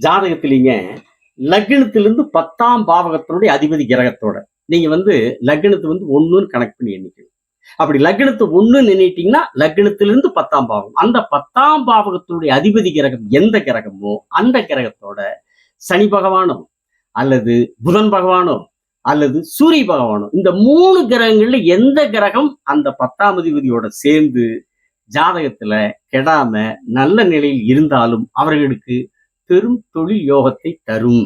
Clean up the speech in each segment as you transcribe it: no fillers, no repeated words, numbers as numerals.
ஜாதகத்திலீங்க லக்னத்திலிருந்து 10ஆம் பாவகத்தினுடைய அதிபதி கிரகத்தோட நீங்க லக்னத்தை 1ன்னு கனெக்ட் பண்ணி எண்ணிக்கணும். அப்படி லக்னத்தை 1ன்னு எண்ணிட்டீங்கன்னா லக்னத்திலிருந்து 10ஆம் பாவகம், அந்த 10ஆம் பாவகத்தினுடைய அதிபதி கிரகம் எந்த கிரகமோ அந்த கிரகத்தோட சனி பகவானோ அல்லது புதன் பகவானோ அல்லது சூரிய பகவானோ, இந்த 3 கிரகங்கள்ல எந்த கிரகம் அந்த 10ஆம் அதிபதியோட சேர்ந்து ஜாதகத்துல கெடாம நல்ல நிலையில் இருந்தாலும் அவர்களுக்கு பெரும் தொழில் யோகத்தை தரும்.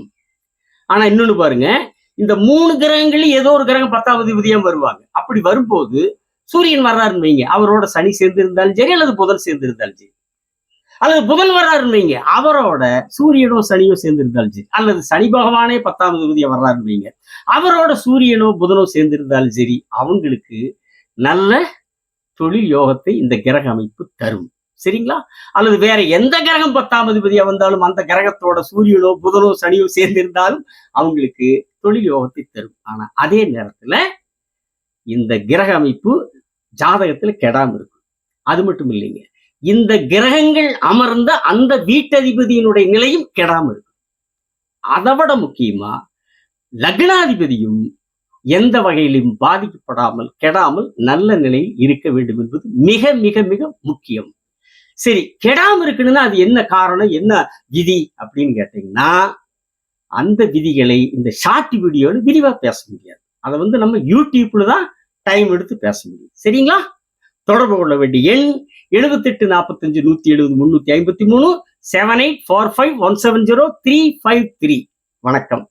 ஆனா இன்னொன்னு பாருங்க, இந்த 3 கிரகங்களில் ஏதோ ஒரு கிரகம் 10ஆம் அதிபதியா வருவாங்க. அப்படி வரும்போது சூரியன் வர்றாருன்னு வைங்க, அவரோட சனி சேர்ந்து இருந்தாலும் சரி அல்லது புதன் சேர்ந்து இருந்தாலும் சரி, அல்லது புதன் வர்றாருன்னு வைங்க அவரோட சூரியனோ சனியோ சேர்ந்து இருந்தாலும் சரி, அல்லது சனி பகவானே 10ஆம் அதிபதியா வர்றாருன்னு வைங்க அவரோட சூரியனோ புதனோ சேர்ந்து இருந்தாலும் சரி, அவங்களுக்கு நல்ல தொழில் யோகத்தை இந்த கிரக அமைப்பு தரும். சரிங்களா? அல்லது வேற எந்த கிரகம் 10ஆம் அதிபதியா வந்தாலும் அந்த கிரகத்தோட சூரியனோ புதனோ சனியோ சேர்ந்து இருந்தாலும் அவங்களுக்கு தொழில் யோகத்தை தரும். ஆனா அதே நேரத்துல இந்த கிரக அமைப்பு ஜாதகத்துல கெடாம இருக்கும். அது மட்டும் இல்லைங்க, இந்த கிரகங்கள் அமர்ந்த அந்த வீட்டதிபதியினுடைய நிலையும் கெடாம இருக்கும். அதை விட முக்கியமா லக்னாதிபதியும் எந்த வகையிலும் பாதிக்கப்படாமல் கெடாமல் நல்ல நிலையில் இருக்க வேண்டும் என்பது மிக மிக மிக முக்கியம். சரி, கெடாம இருக்குன்னா அது என்ன காரணம், என்ன விதி அப்படின்னு கேட்டீங்கன்னா, அந்த விதிகளை இந்த ஷார்ட் வீடியோல விரிவா பேச முடியாது. அதை நம்ம யூடியூப்ல தான் டைம் எடுத்து பேச முடியும். சரிங்களா? தொடர்பு கொள்ள வேண்டிய எண் 78 45 170 353 7845 170 353. வணக்கம்.